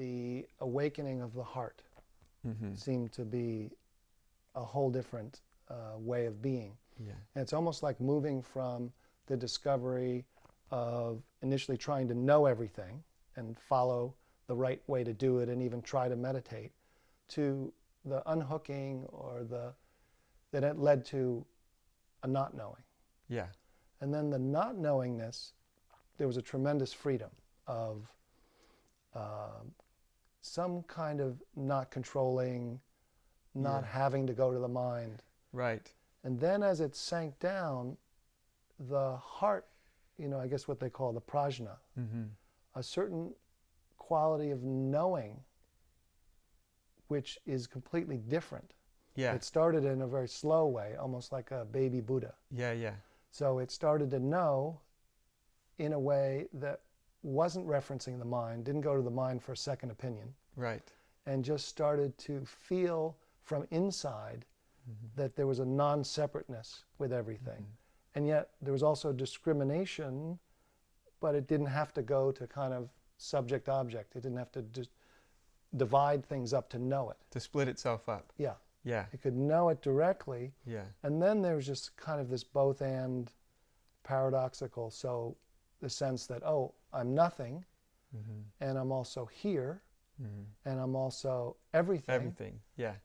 the awakening of the heart seemed to be a whole different way of being. Yeah. And it's almost like moving from the discovery of initially trying to know everything and follow the right way to do it and even try to meditate, to the unhooking that it led to a not knowing. Yeah. And then the not knowingness, there was a tremendous freedom of some kind of not controlling, not having to go to the mind. Right. And then as it sank down, the heart, I guess what they call the prajna, a certain quality of knowing, which is completely different. Yeah. It started in a very slow way, almost like a baby Buddha. Yeah, yeah. So it started to know in a way that wasn't referencing the mind, didn't go to the mind for a second opinion. Right. And just started to feel from inside that there was a non-separateness with everything. And yet there was also discrimination, but it didn't have to go to kind of subject-object. It didn't have to just divide things up to know it. To split itself up. Yeah. Yeah. It could know it directly. Yeah. And then there's just kind of this both and paradoxical. So the sense that, oh, I'm nothing, and I'm also here, and I'm also everything. Everything. Yeah.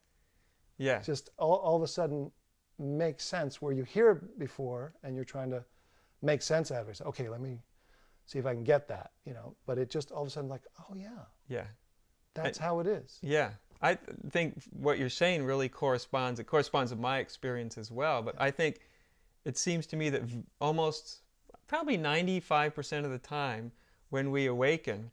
Yeah. Just all of a sudden makes sense where you hear it before and you're trying to make sense out of it. So, okay, let me see if I can get that, But it just all of a sudden like, oh yeah. Yeah. That's how it is. Yeah. I think what you're saying really corresponds. It corresponds with my experience as well. But I think it seems to me that almost probably 95% of the time when we awaken,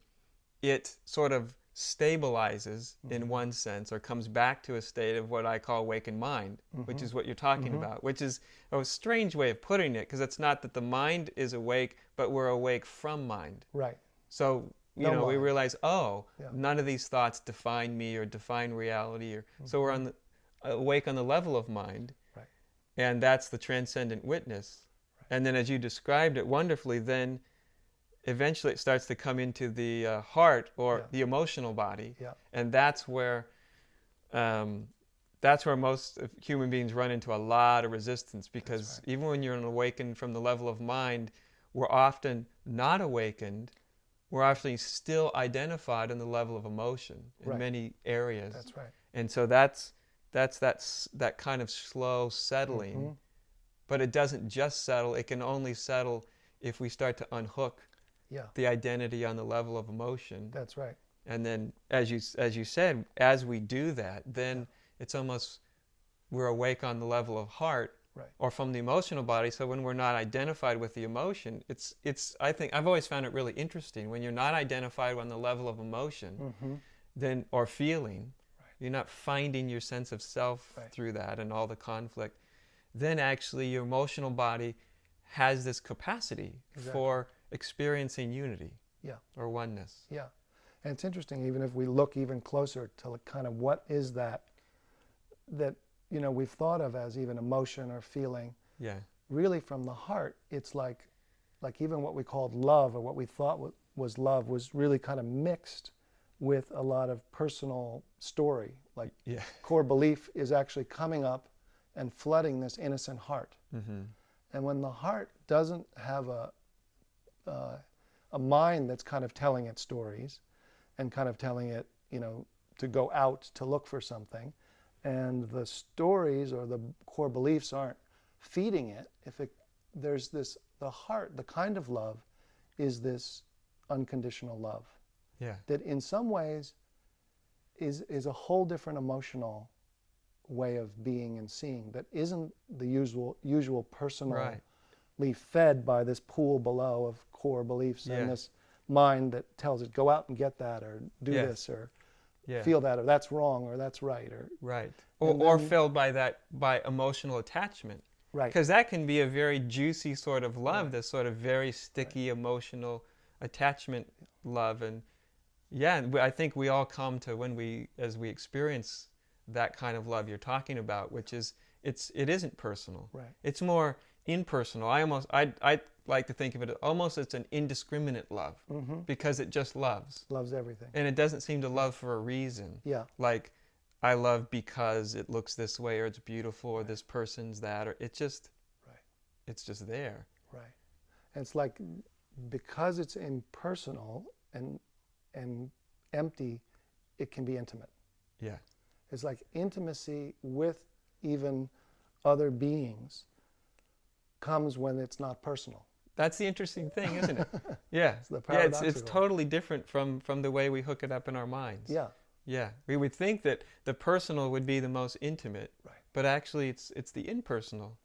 it sort of stabilizes in one sense, or comes back to a state of what I call awakened mind, which is what you're talking about, which is a strange way of putting it, because it's not that the mind is awake, but we're awake from mind. Right. So, we mind. realize, none of these thoughts define me or define reality. So we're awake on the level of mind, right. And that's the transcendent witness. Right. And then as you described it wonderfully, then eventually it starts to come into the heart or the emotional body, and that's where most human beings run into a lot of resistance, because even when you're awakened from the level of mind, we're often not awakened. We're actually still identified on the level of emotion in many areas. That's right. And so that's that kind of slow settling, but it doesn't just settle. It can only settle if we start to unhook the identity on the level of emotion. That's right. And then, as you said, as we do that, then it's almost we're awake on the level of heart, or from the emotional body. So when we're not identified with the emotion, it's I think I've always found it really interesting when you're not identified on the level of emotion, then or feeling, you're not finding your sense of self through that and all the conflict. Then actually your emotional body has this capacity for experiencing unity or oneness. Yeah. And it's interesting, even if we look even closer to kind of what is that we've thought of as even emotion or feeling. Yeah. Really from the heart, it's like even what we called love, or what we thought was love, was really kind of mixed with a lot of personal story. Like core belief is actually coming up and flooding this innocent heart. And when the heart doesn't have a mind that's kind of telling it stories and kind of telling it, to go out to look for something, and the stories or the core beliefs aren't feeding it, there's the heart, the kind of love is this unconditional love. Yeah. That in some ways is a whole different emotional way of being and seeing, that isn't the usual personally fed by this pool below of core beliefs and this mind that tells it, go out and get that, or do this, or feel that, or that's wrong, or that's right, or filled by emotional attachment, because that can be a very juicy sort of love, this sort of very sticky emotional attachment love. And I think we all come to as we experience that kind of love you're talking about, which is it isn't personal. It's more impersonal. I like to think of it almost as an indiscriminate love, because it just loves. Loves everything. And it doesn't seem to love for a reason. Yeah. Like, I love because it looks this way, or it's beautiful, or this person's that, or it's just there. Right. And it's like, because it's impersonal and empty, it can be intimate. Yeah. It's like intimacy with even other beings comes when it's not personal. That's the interesting thing, isn't it? Yeah. It's totally different from the way we hook it up in our minds. Yeah. Yeah. We would think that the personal would be the most intimate, right. But actually it's the impersonal,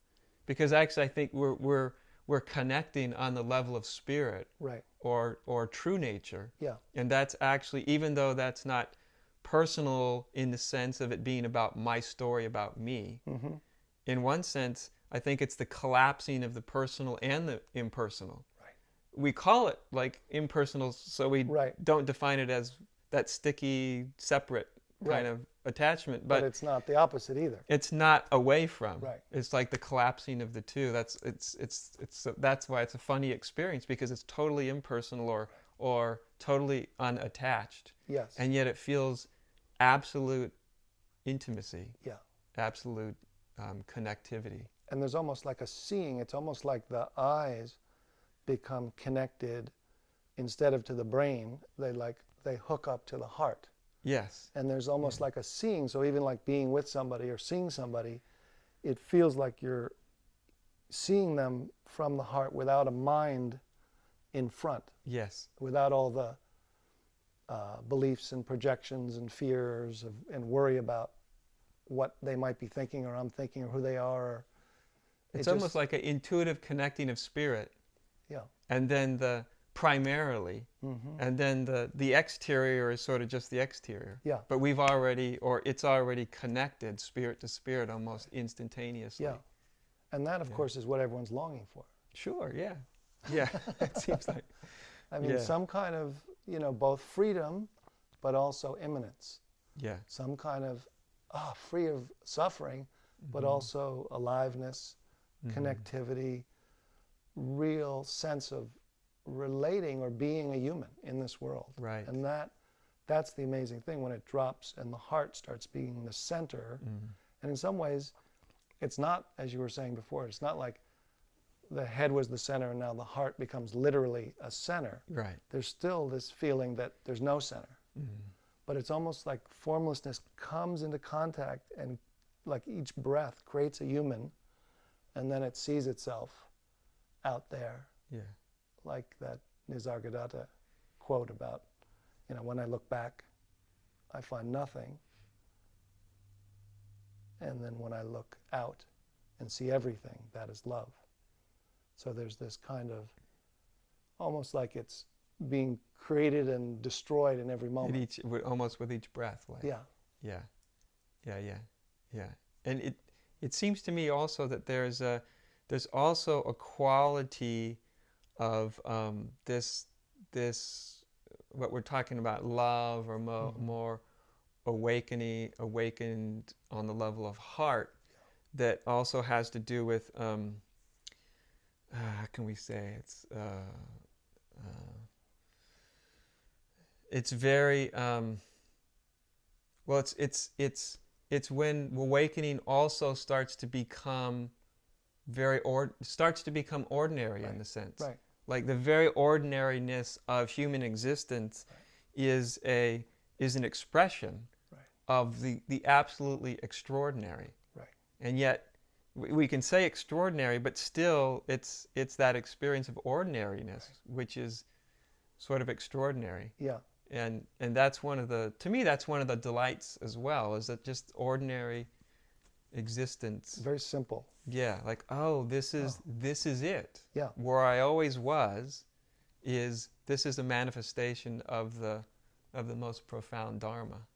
because actually I think we're connecting on the level of spirit, right, or true nature. Yeah. And that's actually, even though that's not personal in the sense of it being about my story about me, in one sense, I think it's the collapsing of the personal and the impersonal. Right. We call it like impersonal, so we don't define it as that sticky, separate kind of attachment. But it's not the opposite either. It's not away from. Right. It's like the collapsing of the two. That's why it's a funny experience, because it's totally impersonal or totally unattached. Yes. And yet it feels absolute intimacy. Yeah. Absolute connectivity. And there's almost like a seeing. It's almost like the eyes become connected instead of to the brain. They hook up to the heart. Yes. And there's almost like a seeing. So even like being with somebody or seeing somebody, it feels like you're seeing them from the heart without a mind in front. Yes. Without all the beliefs and projections and fears and worry about what they might be thinking, or I'm thinking, or who they are. It's almost like an intuitive connecting of spirit. Yeah. And then primarily, and then the exterior is sort of just the exterior. Yeah. But it's already connected spirit to spirit almost instantaneously. Yeah. And that, of course, is what everyone's longing for. Sure, yeah. Yeah, it seems like. I mean, some kind of, both freedom, but also immanence. Yeah. Some kind of, free of suffering, but also aliveness, connectivity, real sense of relating or being a human in this world. Right. And that's the amazing thing, when it drops and the heart starts being the center. And in some ways, it's not, as you were saying before, it's not like the head was the center and now the heart becomes literally a center. Right. There's still this feeling that there's no center. But it's almost like formlessness comes into contact, and like each breath creates a human, and then it sees itself out there. Yeah. Like that Nisargadatta quote about, when I look back, I find nothing. And then when I look out and see everything, that is love. So there's this kind of, almost like it's being created and destroyed in every moment. Almost with each breath. Like. Yeah. Yeah. Yeah. And it seems to me also that there's also a quality of this what we're talking about, love, or more awakened on the level of heart, that also has to do with how can we say it's very well, it's when awakening also starts to become ordinary, in the sense. Right. Like the very ordinariness of human existence is an expression of the absolutely extraordinary. Right. And yet we can say extraordinary, but still it's that experience of ordinariness, which is sort of extraordinary. Yeah. And that's to me that's one of the delights as well, is that just ordinary existence. Very simple. Yeah, like, this is it. Yeah. Where I always was this is a manifestation of the most profound Dharma.